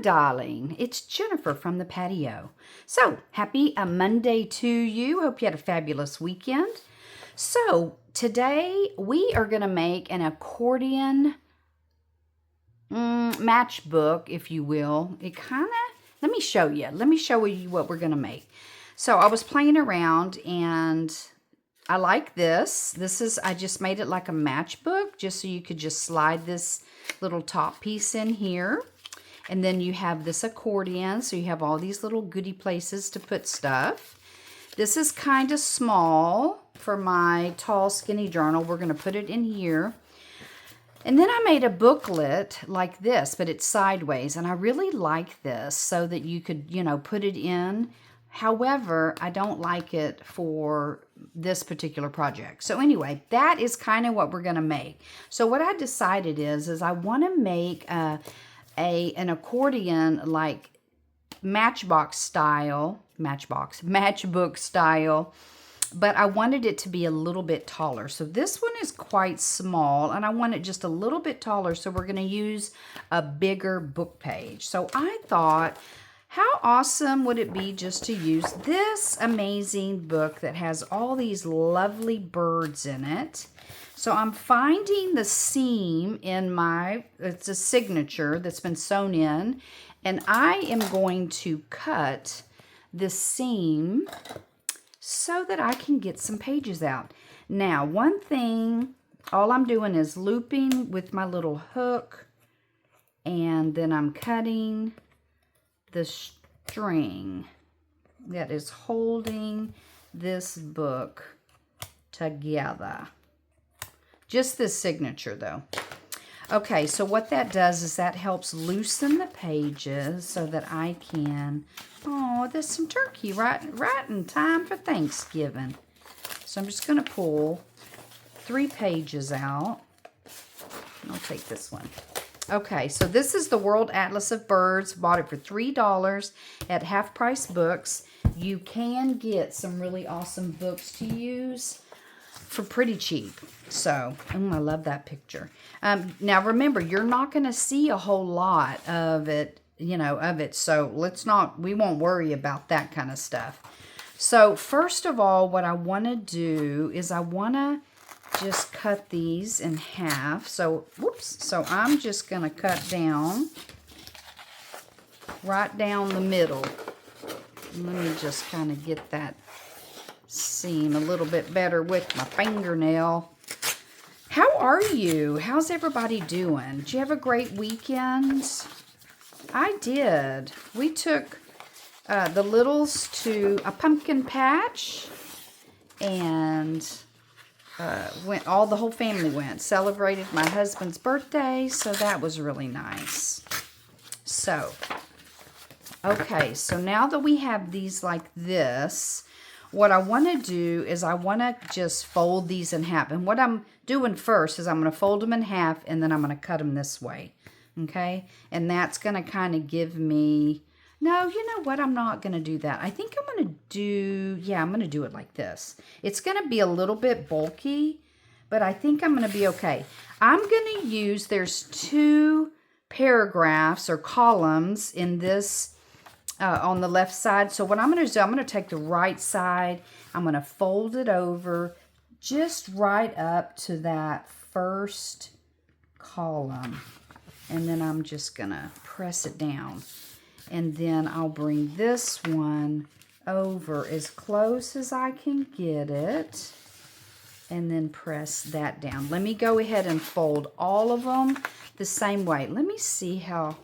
darling. It's Jennifer from the patio. So, happy Monday to you. Hope you had a fabulous weekend. So, today we are going to make an accordion matchbook, if you will. It kind of, let me show you. Let me show you what we're going to make. So, I was playing around and I like this. This is, I just made it like a matchbook just so you could just slide this little top piece in here. And then you have this accordion, so you have all these little goodie places to put stuff. This is kind of small for my tall, skinny journal. We're going to put it in here. And then I made a booklet like this, but it's sideways. And I really like this so that you could, you know, put it in. However, I don't like it for this particular project. So anyway, that is kind of what we're going to make. So what I decided is I want to make an accordion like matchbook style, but I wanted it to be a little bit taller. So this one is quite small and I want it just a little bit taller, so we're going to use a bigger book page. So I thought, how awesome would it be just to use this amazing book that has all these lovely birds in it. So I'm finding the seam in it's a signature that's been sewn in, and I am going to cut the seam so that I can get some pages out. Now, one thing, all I'm doing is looping with my little hook, and then I'm cutting the string that is holding this book together. Just this signature though. Okay, so what that does is that helps loosen the pages so that I can, oh, there's some turkey right in time for Thanksgiving. So I'm just going to pull 3 pages out. I'll take this one. Okay, so this is the World Atlas of Birds. Bought it for $3 at Half Price Books. You can get some really awesome books to use for pretty cheap. So, I love that picture. Now remember, you're not going to see a whole lot of it, so we won't worry about that kind of stuff. So, first of all, what I want to do is I want to just cut these in half. So, so I'm just going to cut down, right down the middle. Let me just kind of get that seam a little bit better with my fingernail. How are you? How's everybody doing? Did you have a great weekend? I did. We took the littles to a pumpkin patch, and the whole family went. Celebrated my husband's birthday, so that was really nice. So, okay, so now that we have these like this, what I want to do is I want to just fold these in half. And what I'm doing first is I'm going to fold them in half, and then I'm going to cut them this way. Okay? And that's going to kind of give me... No, you know what? I'm not going to do that. I think I'm going to do... Yeah, I'm going to do it like this. It's going to be a little bit bulky, but I think I'm going to be okay. I'm going to use... There's 2 paragraphs or columns in this... on the left side. So what I'm going to do, I'm going to take the right side, I'm going to fold it over just right up to that first column, and then I'm just going to press it down, and then I'll bring this one over as close as I can get it, and then press that down. Let me go ahead and fold all of them the same way. Let me see how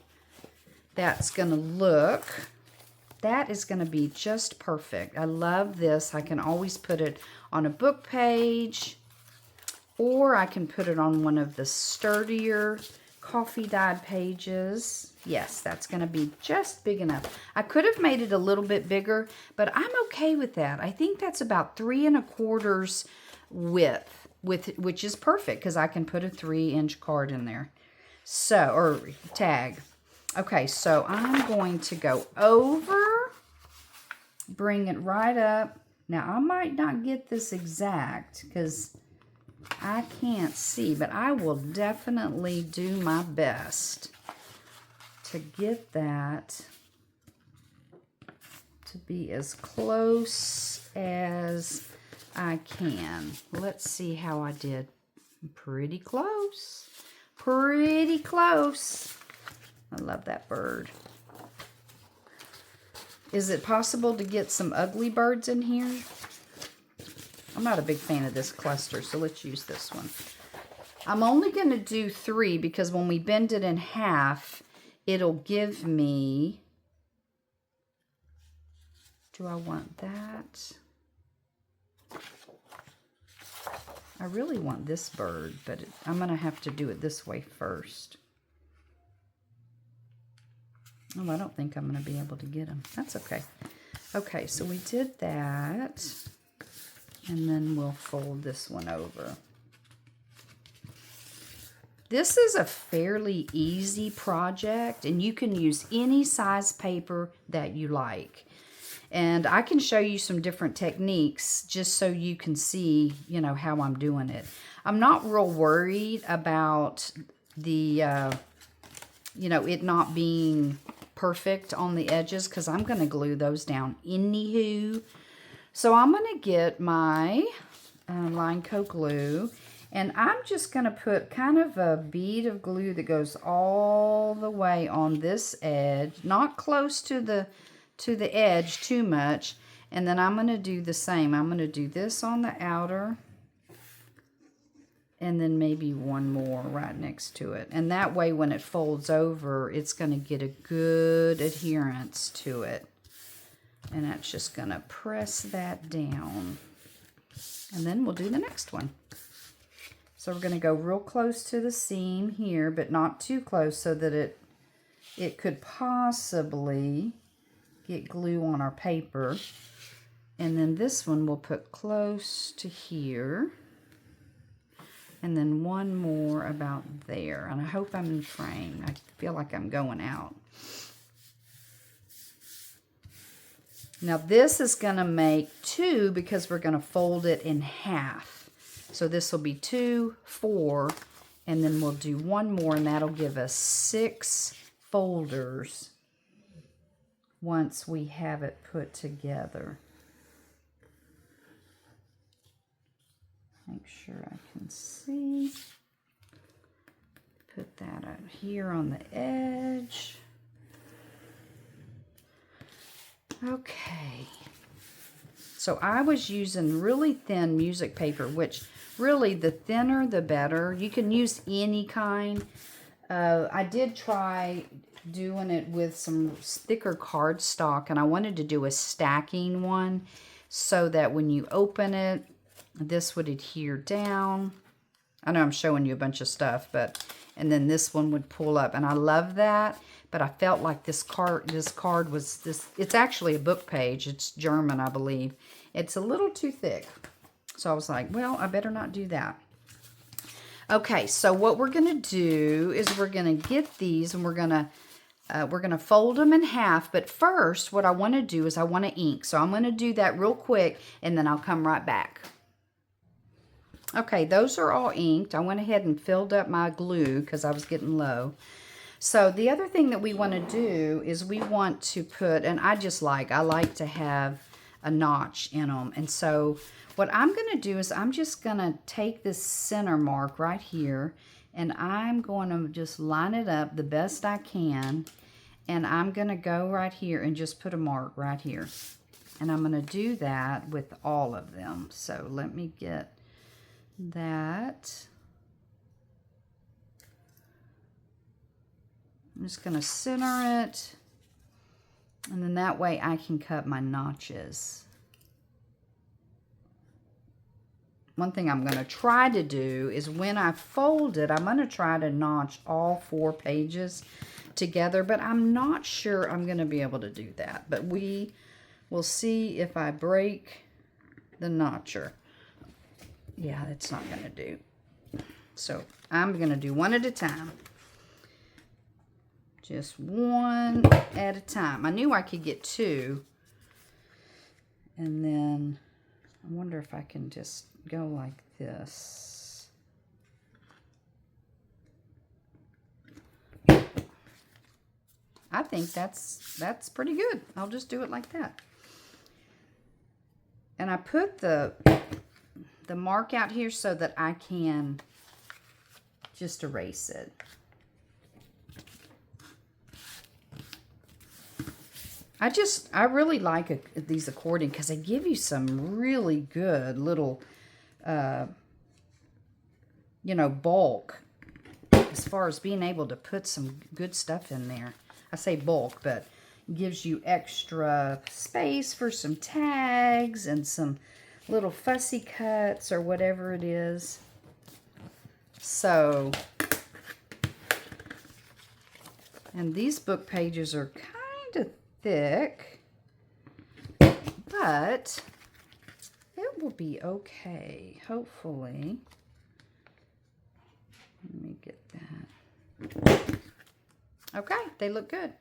that's going to look. That is going to be just perfect. I love this. I can always put it on a book page, or I can put it on one of the sturdier coffee dyed pages. Yes, that's going to be just big enough. I could have made it a little bit bigger, but I'm okay with that. I think that's about 3 1/4 width, which is perfect because I can put a 3-inch card in there. So, or tag. Okay, so I'm going to go over, bring it right up. Now, I might not get this exact because I can't see, but I will definitely do my best to get that to be as close as I can. Let's see how I did. Pretty close. Pretty close. I love that bird. Is it possible to get some ugly birds in here? I'm not a big fan of this cluster, so let's use this one. I'm only going to do 3 because when we bend it in half, it'll give me... Do I want that? I really want this bird, but I'm going to have to do it this way first. Oh, I don't think I'm going to be able to get them. That's okay. Okay, so we did that. And then we'll fold this one over. This is a fairly easy project, and you can use any size paper that you like. And I can show you some different techniques just so you can see, you know, how I'm doing it. I'm not real worried about the, you know, it not being perfect on the edges because I'm going to glue those down anywho. So I'm going to get my Lineco glue, and I'm just going to put kind of a bead of glue that goes all the way on this edge, not close to the edge too much, and then I'm going to do the same. I'm going to do this on the outer, and then maybe one more right next to it. And that way when it folds over, it's going to get a good adherence to it. And that's just going to press that down. And then we'll do the next one. So we're going to go real close to the seam here, but not too close so that it could possibly get glue on our paper. And then this one we'll put close to here. And then one more about there. And I hope I'm in frame. I feel like I'm going out. Now this is going to make 2 because we're going to fold it in half. So this will be 2, 4, and then we'll do one more, and that'll give us 6 folders once we have it put together. Make sure I can see. Put that out here on the edge. Okay. So I was using really thin music paper, which really the thinner the better. You can use any kind. I did try doing it with some thicker cardstock, and I wanted to do a stacking one so that when you open it, this would adhere down. I know I'm showing you a bunch of stuff, and then this one would pull up, and I love that. But I felt like this card was it's actually a book page. It's German, I believe. It's a little too thick. So I was like, well, I better not do that. Okay, so what we're going to do is we're going to get these, and we're going to fold them in half. But first, what I want to do is I want to ink. So I'm going to do that real quick, and then I'll come right back. Okay, those are all inked. I went ahead and filled up my glue because I was getting low. So the other thing that we want to do is we want to put, and I like to have a notch in them. And so what I'm going to do is I'm just going to take this center mark right here, and I'm going to just line it up the best I can. And I'm going to go right here and just put a mark right here. And I'm going to do that with all of them. So let me get that. I'm just going to center it, and then that way I can cut my notches. One thing I'm going to try to do is when I fold it, I'm going to try to notch all 4 pages together, but I'm not sure I'm going to be able to do that. But we will see if I break the notcher. Yeah, it's not going to do. So I'm going to do one at a time. Just one at a time. I knew I could get 2. And then I wonder if I can just go like this. I think that's pretty good. I'll just do it like that. And I put the mark out here so that I can just erase it. I really like these accordion because they give you some really good little, you know, bulk as far as being able to put some good stuff in there. I say bulk, but it gives you extra space for some tags and some little fussy cuts or whatever it is. So, and these book pages are kind of thick, but it will be okay, hopefully. Let me get that. Okay, they look good.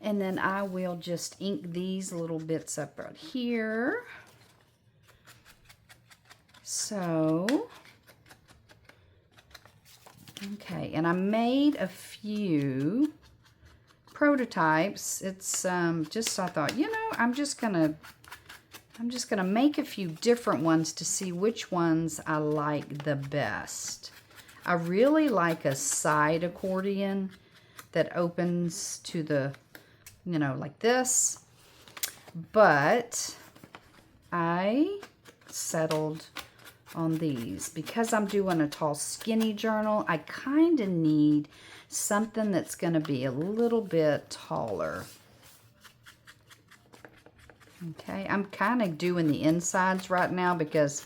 And then I will just ink these little bits up right here. So, okay, and I made a few prototypes. It's just, I thought, you know, I'm just gonna make a few different ones to see which ones I like the best. I really like a side accordion that opens to the, you know, like this, but I settled on these because I'm doing a tall skinny journal. I kind of need something that's going to be a little bit taller. Okay, I'm kind of doing the insides right now because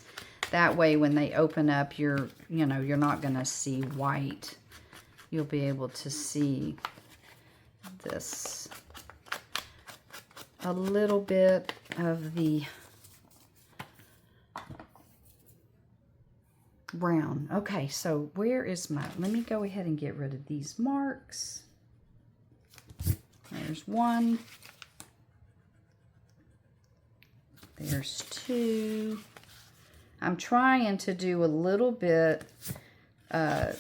that way when they open up, you're not going to see white. You'll be able to see this, a little bit of the brown. Okay, so where is my, let me go ahead and get rid of these marks. There's one. There's two. I'm trying to do a little bit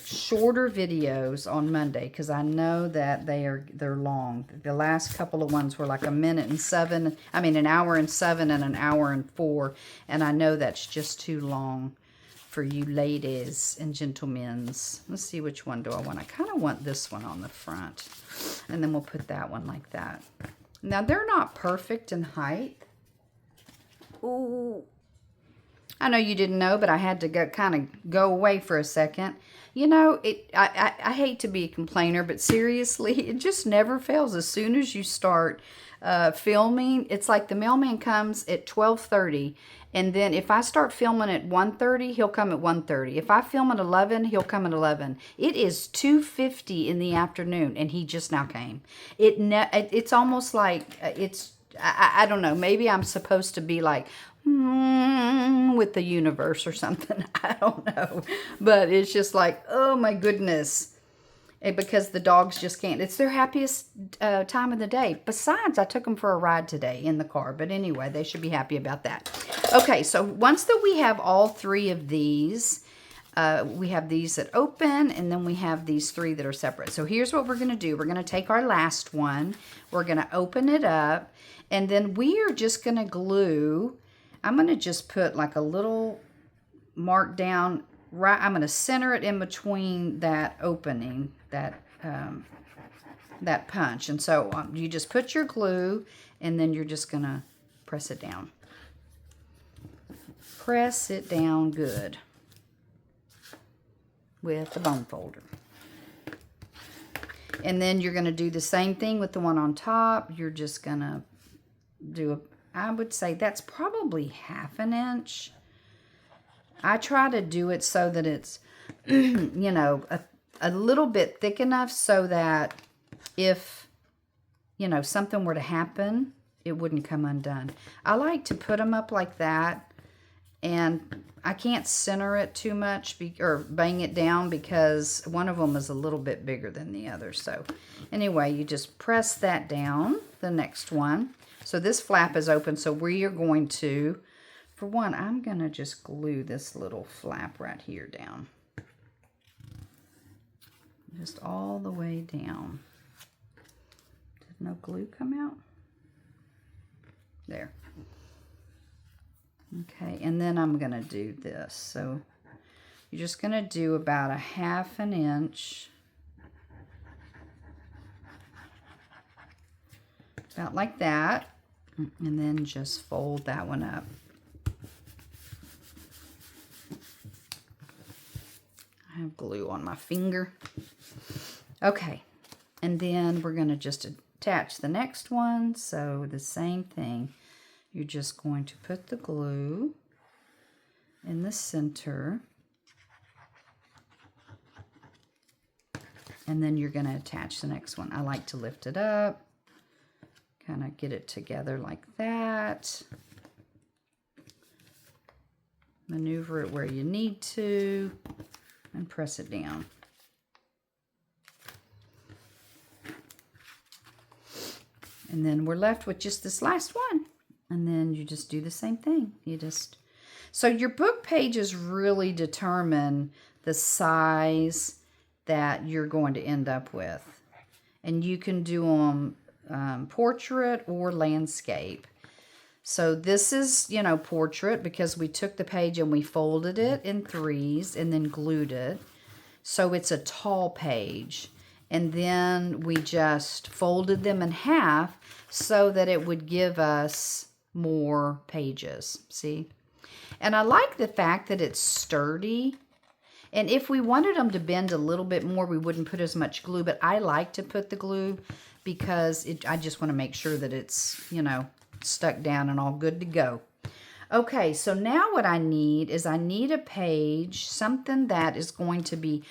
shorter videos on Monday because I know that they're long. The last couple of ones were like an hour and 7 and an hour and 4, and I know that's just too long for you ladies and gentlemen's. Let's see, which one do I want? I kind of want this one on the front, and then we'll put that one like that. Now they're not perfect in height. Ooh. I know you didn't know, but I had to kind of go away for a second. You know, I hate to be a complainer, but seriously, it just never fails. As soon as you start filming, it's like the mailman comes at 12:30, and then if I start filming at 1:30, he'll come at 1:30. If I film at 11, he'll come at 11. It is 2:50 in the afternoon, and he just now came. It's almost like I don't know. Maybe I'm supposed to be like, with the universe or something. I don't know. But it's just like, oh my goodness. Because the dogs just can't. It's their happiest time of the day. Besides, I took them for a ride today in the car. But anyway, they should be happy about that. Okay, so once that we have all three of these, we have these that open, and then we have these three that are separate. So here's what we're going to do. We're going to take our last one. We're going to open it up, and then we are just going to glue. I'm going to just put like a little mark down, right. I'm going to center it in between that opening, that punch. And so you just put your glue, and then you're just going to press it down. Press it down good with the bone folder. And then you're going to do the same thing with the one on top. You're just going to do I would say that's probably 1/2 inch. I try to do it so that it's, you know, a little bit thick enough so that if, you know, something were to happen, it wouldn't come undone. I like to put them up like that, and I can't center it too much or bang it down because one of them is a little bit bigger than the other. So anyway, you just press that down, the next one. So this flap is open, so we are going to, for one, I'm going to just glue this little flap right here down. Just all the way down. no glue come out? There. Okay, and then I'm going to do this. So you're just going to do about 1/2 inch. About like that. And then just fold that one up. I have glue on my finger. Okay, and then we're going to just attach the next one. So the same thing. You're just going to put the glue in the center. And then you're going to attach the next one. I like to lift it up. Kind of get it together like that. Maneuver it where you need to. And press it down. And then we're left with just this last one. And then you just do the same thing. So your book pages really determine the size that you're going to end up with. And you can do them portrait or landscape. So this is, you know, portrait because we took the page and we folded it in 3s and then glued it. So it's a tall page. And then we just folded them in half so that it would give us more pages. See? And I like the fact that it's sturdy. And if we wanted them to bend a little bit more, we wouldn't put as much glue. But I like to put the glue because I just want to make sure that it's, you know, stuck down and all good to go. Okay, so now what I need is I need a page, something that is going to be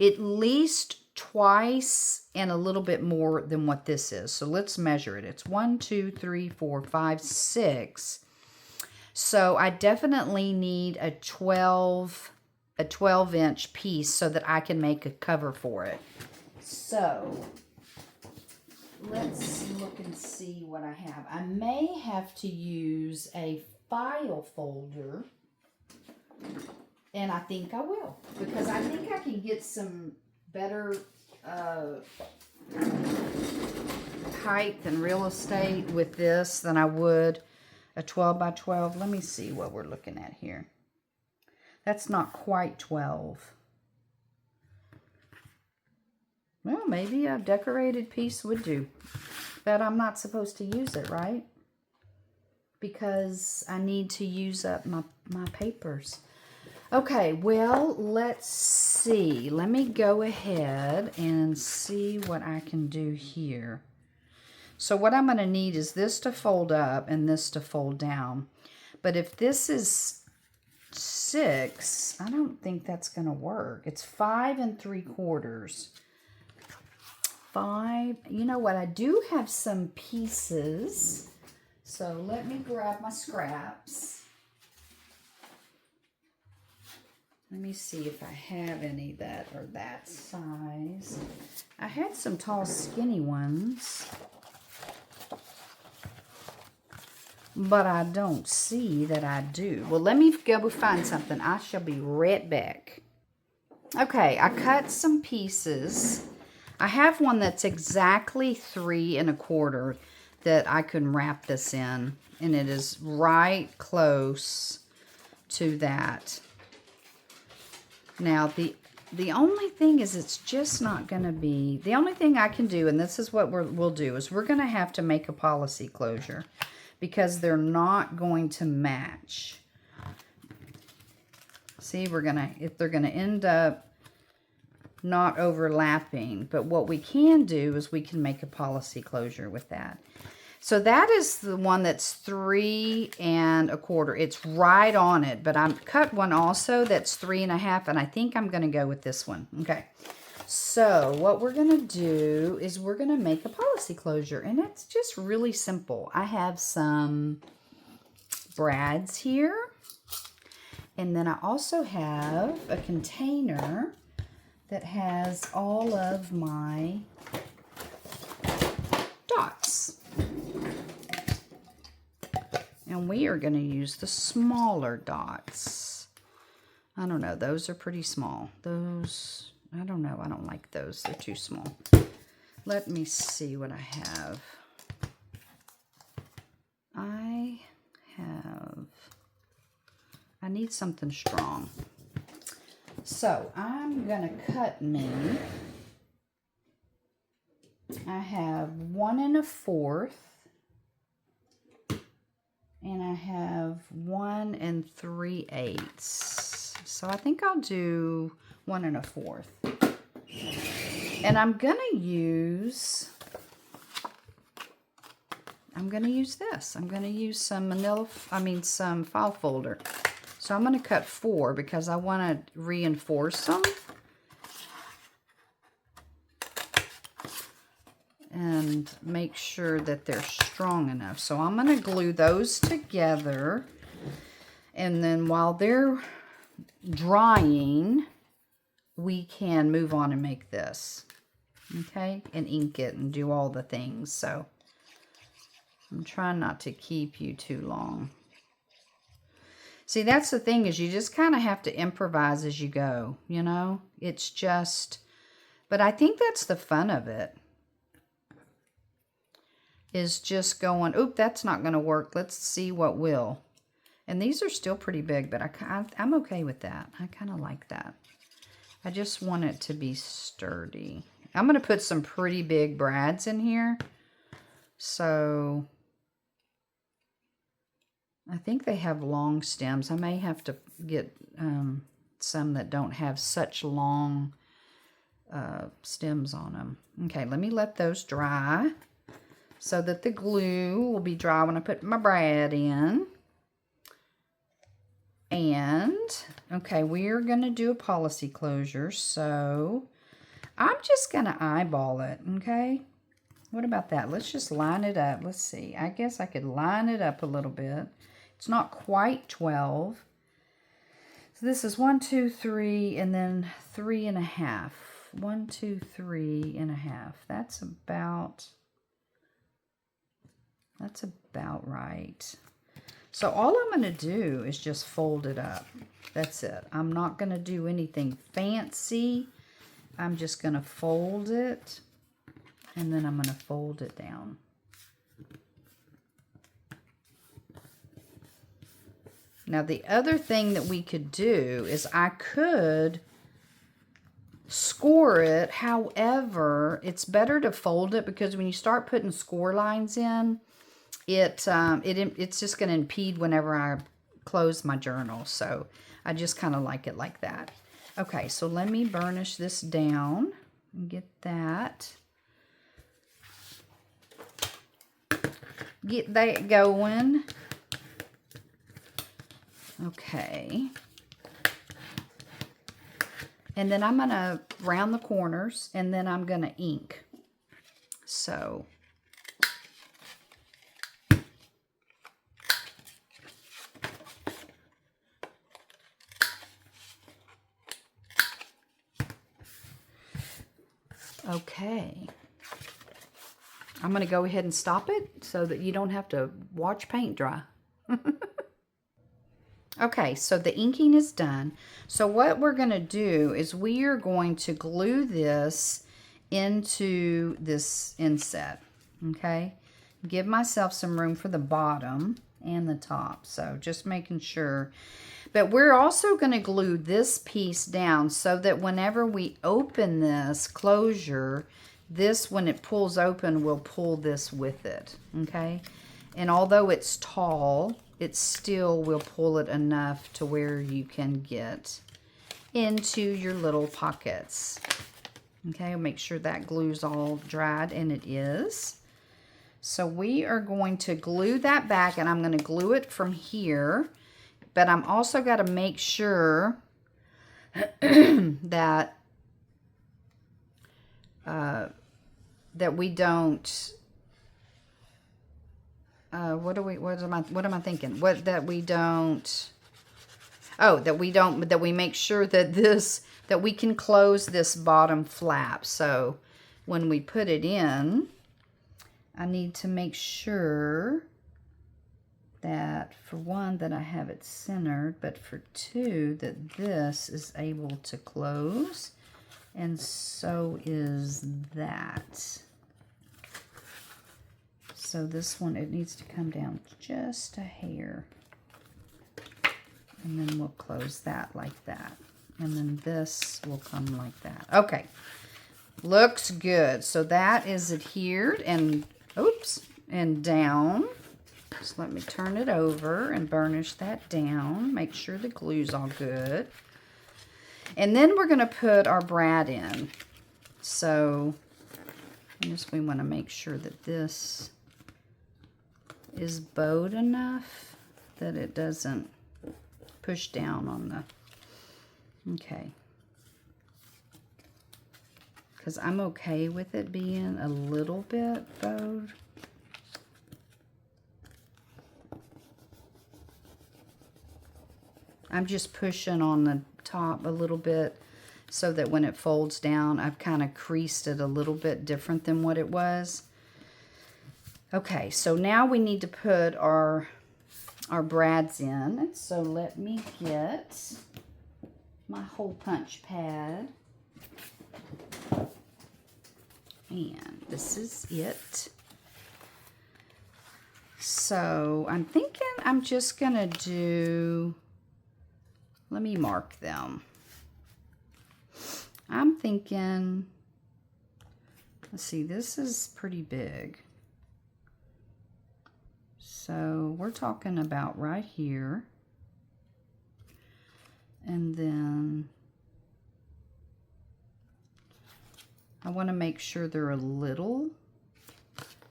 at least twice and a little bit more than what this is. So let's measure it. It's 1, 2, 3, 4, 5, 6. So I definitely need a 12-inch piece so that I can make a cover for it. So let's look and see what I have. I may have to use a file folder, and I think I will, because I think I can get some better height and real estate with this than I would a 12 by 12. Let me see what we're looking at here. That's not quite 12. Well, maybe a decorated piece would do. But I'm not supposed to use it, right? Because I need to use up my papers. Okay, well, let's see. Let me go ahead and see what I can do here. So what I'm going to need is this to fold up and this to fold down. But if this is 6, I don't think that's going to work. It's 5 3/4. 5. You know what? I do have some pieces. So let me grab my scraps. Let me see if I have any that are that size. I had some tall, skinny ones, but I don't see that I do. Well, let me go find something. I shall be right back. Okay, I cut some pieces. I have one that's exactly 3 1/4 that I can wrap this in, and it is right close to that. Now, the only thing is it's just not going to be, the only thing I can do, and this is what we'll do, is we're going to have to make a policy closure because they're not going to match. See, they're going to end up not overlapping, but what we can do is we can make a policy closure with that. So that is the one that's 3 1/4. It's right on it, but I cut one also that's 3 1/2, and I think I'm going to go with this one. Okay, so what we're going to do is we're going to make a policy closure, and it's just really simple. I have some brads here, and then I also have a container that has all of my dots. And we are going to use the smaller dots. I don't know. Those are pretty small. Those, I don't know. I don't like those. They're too small. let me see what I have. I need something strong. So I'm gonna cut me. I have 1 1/4, and I have 1 3/8. So I think I'll do 1 1/4. And I'm gonna use this. I'm gonna use some file folder. So I'm gonna cut 4 because I want to reinforce them. And make sure that they're strong enough. So I'm going to glue those together. And then while they're drying, we can move on and make this. Okay? And ink it and do all the things. So I'm trying not to keep you too long. See, that's the thing, is you just kind of have to improvise as you go, you know? It's just, but I think that's the fun of it. Is just going, oop, that's not going to work. Let's see what will. And these are still pretty big, but I'm okay with that. I kind of like that. I just want it to be sturdy. I'm going to put some pretty big brads in here. So I think they have long stems. I may have to get some that don't have such long stems on them. Okay, let me let those dry, so that the glue will be dry when I put my brad in. And, okay, we're going to do a policy closure. So, I'm just going to eyeball it, okay? What about that? Let's just line it up. Let's see. I guess I could line it up a little bit. It's not quite 12. So, this is 1, 2, 3, and then 3 1/2. 1, 2, 3 1/2. That's about right. So all I'm going to do is just fold it up. That's it. I'm not going to do anything fancy. I'm just going to fold it, and then I'm going to fold it down. Now the other thing that we could do is I could score it. However, it's better to fold it, because when you start putting score lines in, it's just going to impede whenever I close my journal. So I just kind of like it like that. Okay, so let me burnish this down and get that. Get that going. Okay. And then I'm going to round the corners, and then I'm going to ink. So okay. I'm going to go ahead and stop it so that you don't have to watch paint dry. Okay, so the inking is done. So what we're going to do is we are going to glue this into this inset. Okay? Give myself some room for the bottom and the top. So just making sure. But we're also going to glue this piece down so that whenever we open this closure, this, when it pulls open, will pull this with it. Okay? And although it's tall, it still will pull it enough to where you can get into your little pockets. Okay, make sure that glue's all dried, and it is. So we are going to glue that back, and I'm going to glue it from here. But I'm also got to make sure that that we don't. What am I thinking? That we make sure that that we can close this bottom flap. So when we put it in, I need to make sure that, for one, that I have it centered, but for two, that this is able to close, and so is that. So this one, it needs to come down just a hair. And then we'll close that like that. And then this will come like that. Okay. Looks good. So that is adhered and, oops, and down. Just let me turn it over and burnish that down. Make sure the glue's all good. And then we're going to put our brad in. So we want to make sure that this is bowed enough that it doesn't push down on the, okay. Because I'm okay with it being a little bit bowed. I'm just pushing on the top a little bit so that when it folds down, I've kind of creased it a little bit different than what it was. Okay, so now we need to put our brads in. So let me get my hole punch pad. And this is it. So I'm thinking I'm just gonna do, let me mark them. I'm thinking, let's see, this is pretty big. So we're talking about right here. And then I want to make sure they're a little,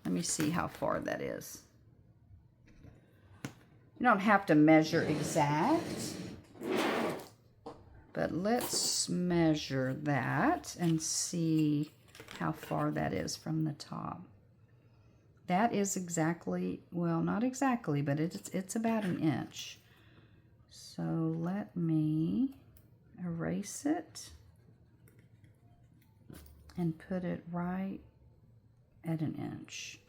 let me see how far that is. You don't have to measure exact, but let's measure that and see how far that is from the top. That is exactly, well, not exactly, but it's about an inch. So let me erase it and put it right at an inch.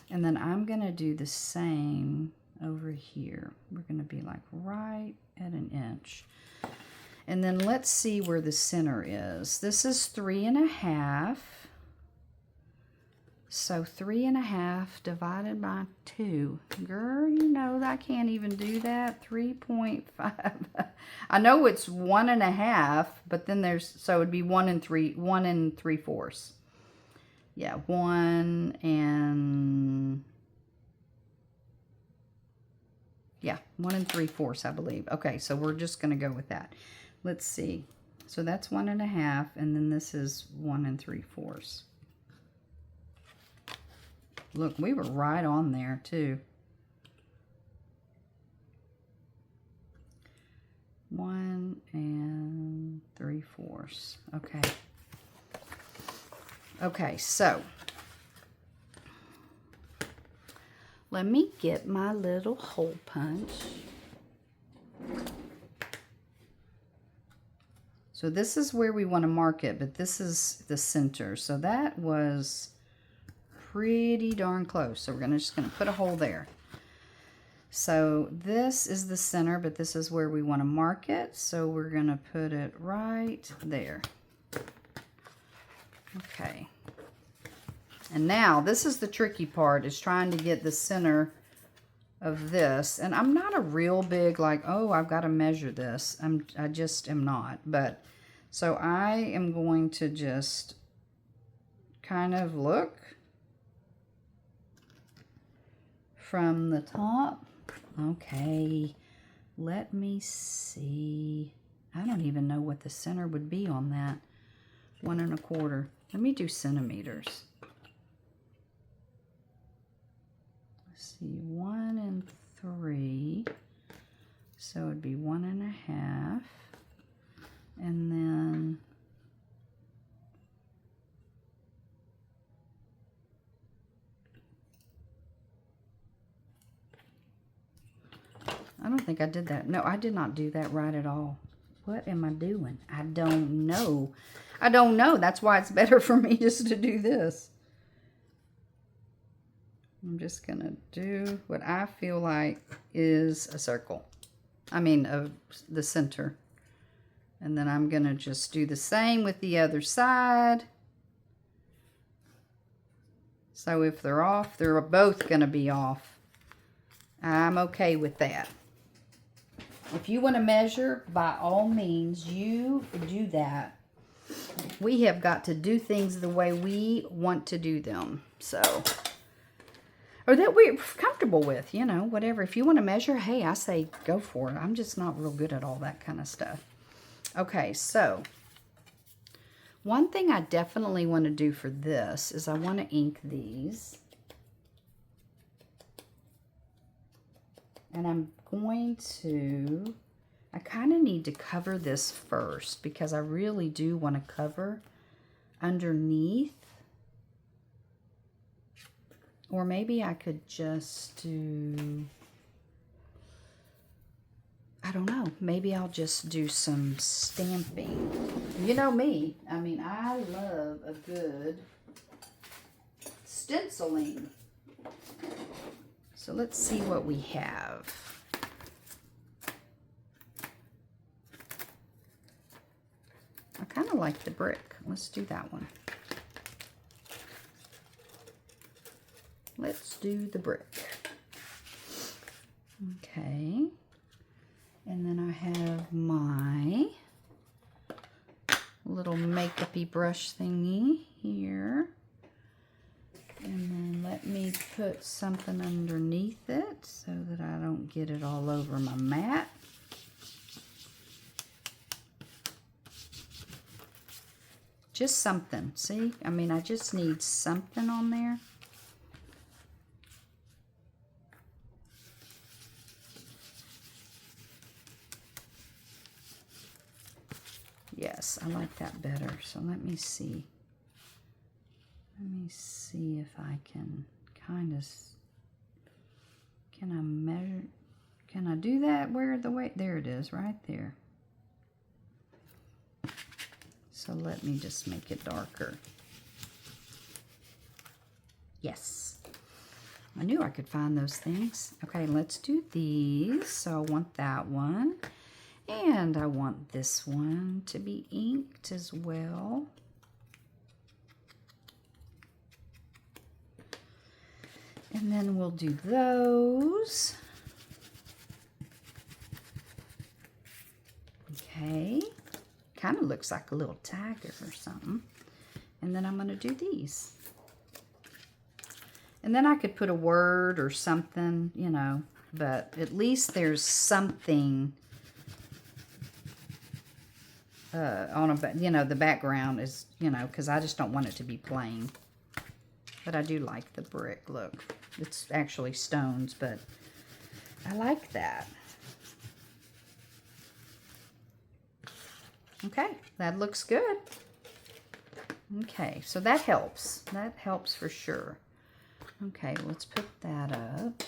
And then I'm going to do the same over here. We're going to be like right at an inch. And then let's see where the center is. This is 3.5. So 3.5 divided by 2. Girl, you know I can't even do that. 3.5. I know it's 1.5, but then there's, so it would be 1 and 3/4. Yeah, 1 and, yeah, 1 3/4, I believe. Okay, so we're just going to go with that. Let's see. So that's 1.5, and then this is 1 3/4. Look, we were right on there too. 1 3/4. Okay. Okay, so let me get my little hole punch. So this is where we want to mark it, but this is the center. So that was pretty darn close. So we're just gonna put a hole there. So this is the center, but this is where we want to mark it. So we're gonna put it right there. Okay. And now this is the tricky part, is trying to get the center of this. And I'm not a real big like, oh, I've got to measure this. I just am not. But so I am going to just kind of look from the top. Okay, let me see. I don't even know what the center would be on that. 1 1/4. Let me do centimeters. Let's see, 1 3. So it'd be 1.5. And then I don't think I did that. No, I did not do that right at all. What am I doing? I don't know. I don't know. That's why it's better for me just to do this. I'm just going to do what I feel like is a circle. I mean, of the center. And then I'm going to just do the same with the other side. So if they're off, they're both going to be off. I'm okay with that. If you want to measure, by all means, you do that. We have got to do things the way we want to do them. So, or that we're comfortable with, you know, whatever. If you want to measure, hey, I say go for it. I'm just not real good at all that kind of stuff. Okay, so one thing I definitely want to do for this is I want to ink these. And I'm going to, I kind of need to cover this first because I really do want to cover underneath. Or maybe I could just do, I don't know, maybe I'll just do some stamping. You know me, I mean, I love a good stenciling. So let's see what we have. I kind of like the brick. Let's do that one. Let's do the brick. Okay. And then I have my little makeup-y brush thingy here. And then let me put something underneath it so that I don't get it all over my mat. Just something, see? I mean, I just need something on there. Yes, I like that better. So let me see. Let me see if I can kind of, can I measure, can I do that where the way, there it is, right there. So let me just make it darker. Yes. I knew I could find those things. Okay, let's do these. So I want that one. And I want this one to be inked as well. And then we'll do those. Okay. Kind of looks like a little tiger or something. And then I'm going to do these. And then I could put a word or something, you know, but at least there's something on a, you know, the background is, you know, because I just don't want it to be plain. But I do like the brick. Look, it's actually stones, but I like that. Okay, that looks good. Okay, so that helps. That helps for sure. Okay, let's put that up.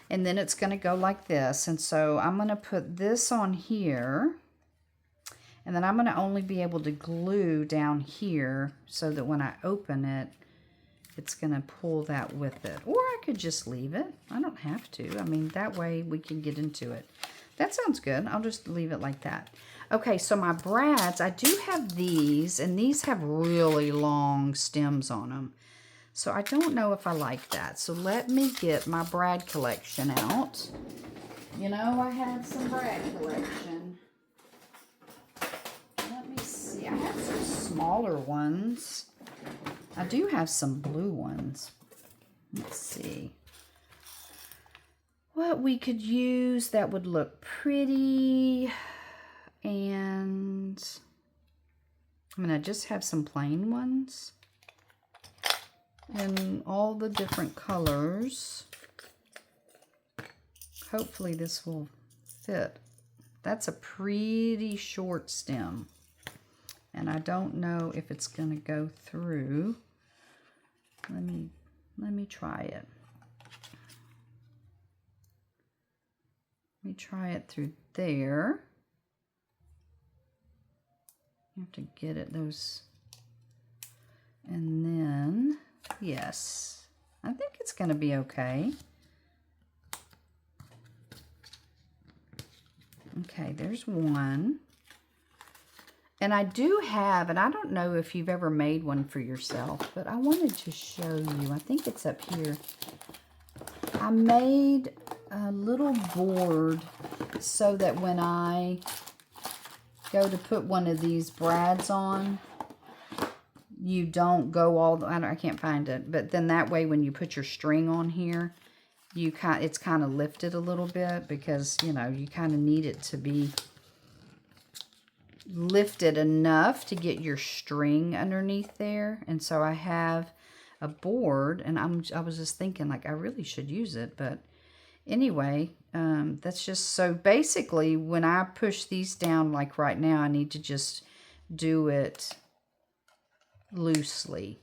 And then it's going to go like this. And so I'm going to put this on here. And then I'm going to only be able to glue down here so that when I open it, it's going to pull that with it. Or I could just leave it. I don't have to. I mean, that way we can get into it. That sounds good. I'll just leave it like that. Okay, so my brads, I do have these, and these have really long stems on them. So I don't know if I like that. So let me get my brad collection out. You know, I had some brad collection. Let me see. I have some smaller ones. I do have some blue ones. Let's see what we could use that would look pretty. And I'm going to just have some plain ones in all the different colors. Hopefully this will fit. That's a pretty short stem. And I don't know if it's going to go through. Let me try it. Let me try it through there. You have to get it those, and then yes, I think it's going to be okay. Okay, there's one. And I do have, and I don't know if you've ever made one for yourself, but I wanted to show you. I think it's up here. I made a little board so that when I go to put one of these brads on, you don't go all the, I can't find it, but then that way when you put your string on here, it's kind of lifted a little bit, because, you know, you kind of need it to be lifted enough to get your string underneath there. And so I have a board, and I was just thinking, like, I really should use it, but anyway, that's just, so basically when I push these down, like right now, I need to just do it loosely.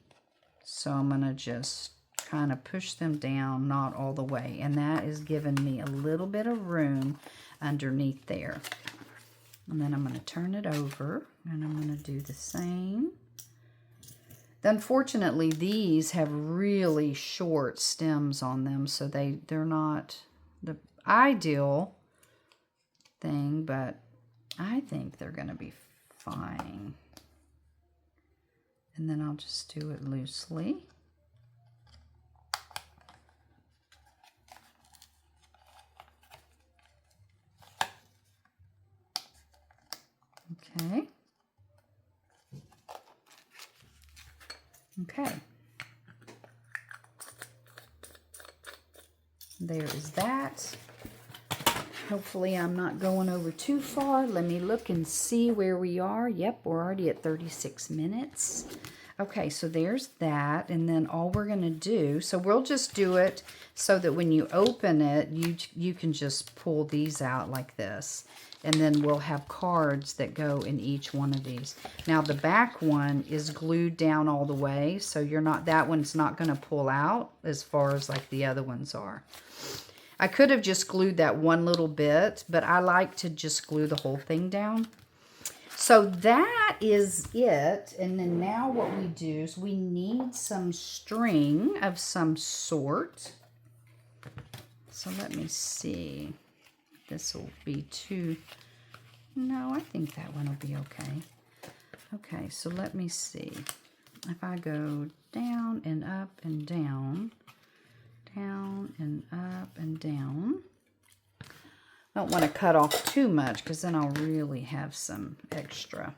So I'm gonna just kind of push them down, not all the way, and that is giving me a little bit of room underneath there. And then I'm going to turn it over, and I'm going to do the same. Unfortunately, these have really short stems on them, so they're not the ideal thing, but I think they're going to be fine. And then I'll just do it loosely. Okay. Okay. There is that. Hopefully I'm not going over too far. Let me look and see where we are. Yep, we're already at 36 minutes. Okay, so there's that. And then all we're going to do, so we'll just do it so that when you open it, you can just pull these out like this. And then we'll have cards that go in each one of these. Now the back one is glued down all the way, so that one's not going to pull out as far as like the other ones are. I could have just glued that one little bit, but I like to just glue the whole thing down. So that is it. And then now what we do is we need some string of some sort. So let me see. This will be too, no, I think that one will be okay. Okay, so let me see. If I go down and up and down, down and up and down. I don't want to cut off too much, because then I'll really have some extra.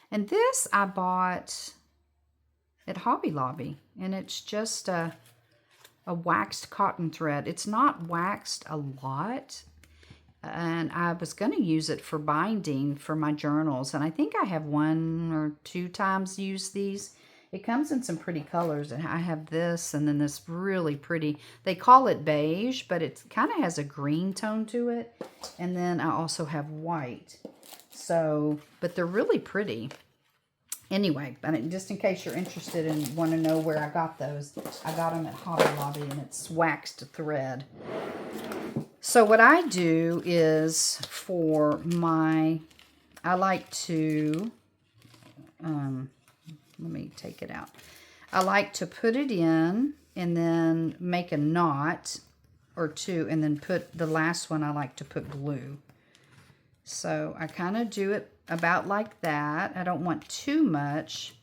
And this I bought at Hobby Lobby, and it's just a waxed cotton thread. It's not waxed a lot. And I was going to use it for binding for my journals. And I think I have 1 or 2 times used these. It comes in some pretty colors. And I have this and then this really pretty. They call it beige, but it kind of has a green tone to it. And then I also have white. So, but they're really pretty. Anyway, just in case you're interested and want to know where I got those, I got them at Hobby Lobby, and it's waxed thread. So what I do is for I like to, let me take it out. I like to put it in and then make a knot or 2, and then put the last one, I like to put glue. So I kind of do it about like that. I don't want too much,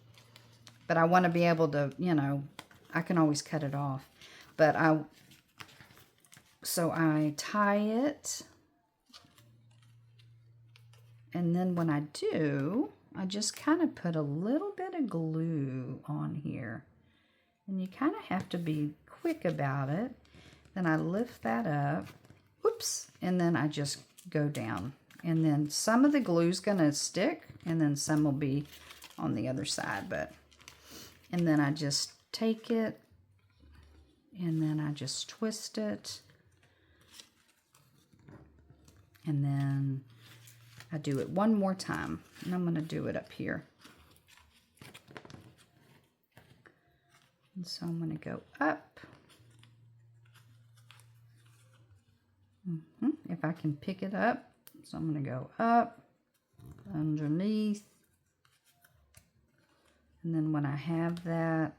but I want to be able to, you know, I can always cut it off. But so I tie it, and then when I do, I just kind of put a little bit of glue on here. And you kind of have to be quick about it. Then I lift that up, whoops, and then I just go down. And then some of the glue's going to stick, and then some will be on the other side. And then I just take it, and then I just twist it. And then I do it one more time, and I'm going to do it up here. And so I'm going to go up. If I can pick it up. So I'm going to go up, underneath. And then when I have that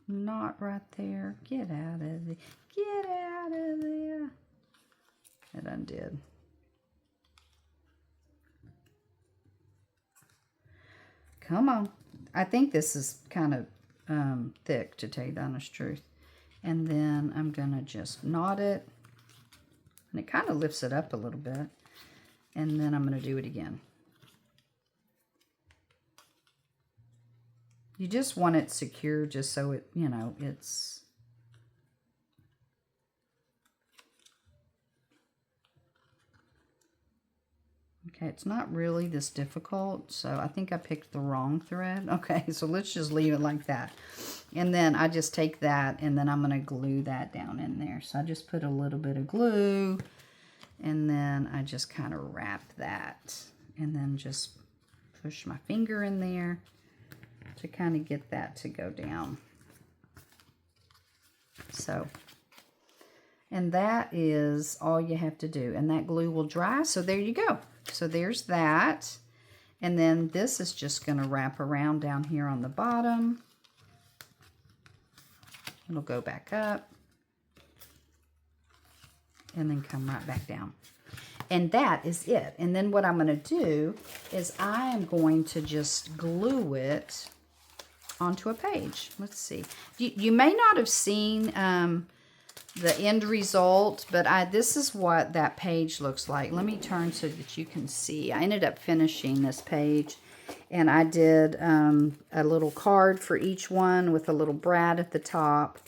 knot right there, get out of there. It undid. Come on. I think this is kind of thick, to tell you the honest truth. And then I'm going to just knot it. And it kind of lifts it up a little bit. And then I'm going to do it again. You just want it secure just so it, you know, it's... Okay, it's not really this difficult, so I think I picked the wrong thread. Okay, so let's just leave it like that. And then I just take that, and then I'm going to glue that down in there. So I just put a little bit of glue, and then I just kind of wrap that. And then just push my finger in there to kind of get that to go down. So... and that is all you have to do. And that glue will dry. So there you go. So there's that. And then this is just going to wrap around down here on the bottom. It'll go back up. And then come right back down. And that is it. And then what I'm going to do is I am going to just glue it onto a page. Let's see. You may not have seen... the end result, but this is what that page looks like. Let me turn so that you can see. I ended up finishing this page, and I did a little card for each one with a little brad at the top.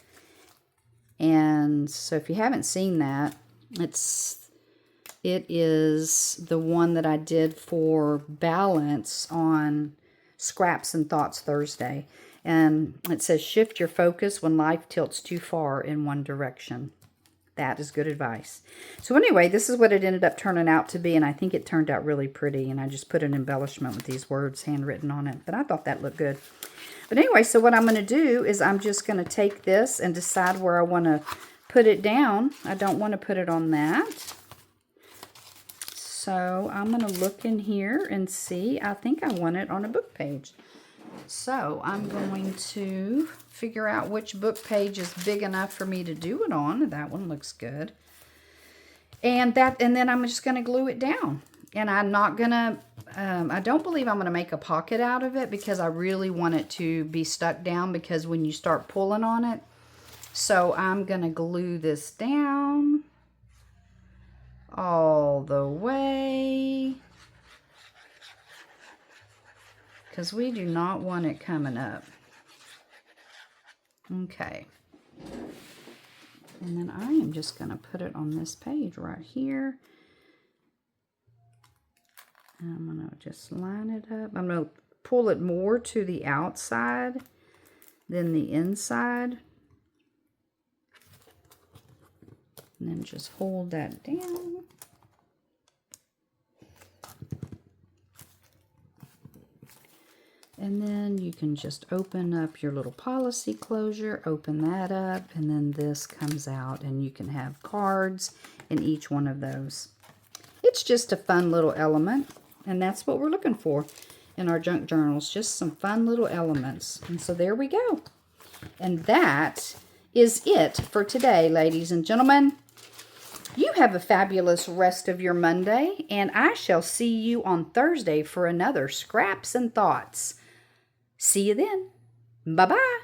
And so if you haven't seen that, it is the one that I did for balance on Scraps and Thoughts Thursday. And it says, shift your focus when life tilts too far in one direction. That is good advice. So anyway, this is what it ended up turning out to be. And I think it turned out really pretty. And I just put an embellishment with these words handwritten on it. But I thought that looked good. But anyway, so what I'm going to do is I'm just going to take this and decide where I want to put it down. I don't want to put it on that. So I'm going to look in here and see. I think I want it on a book page. So I'm going to figure out which book page is big enough for me to do it on. That one looks good. And then I'm just going to glue it down. And I'm not going to, I don't believe I'm going to make a pocket out of it because I really want it to be stuck down because when you start pulling on it. So I'm going to glue this down all the way. Because we do not want it coming up. Okay. And then I am just going to put it on this page right here. And I'm going to just line it up. I'm going to pull it more to the outside than the inside. And then just hold that down. And then you can just open up your little policy closure, open that up, and then this comes out and you can have cards in each one of those. It's just a fun little element, and that's what we're looking for in our junk journals, just some fun little elements. And so there we go. And that is it for today, ladies and gentlemen. You have a fabulous rest of your Monday, and I shall see you on Thursday for another Scraps and Thoughts. See you then. Bye-bye.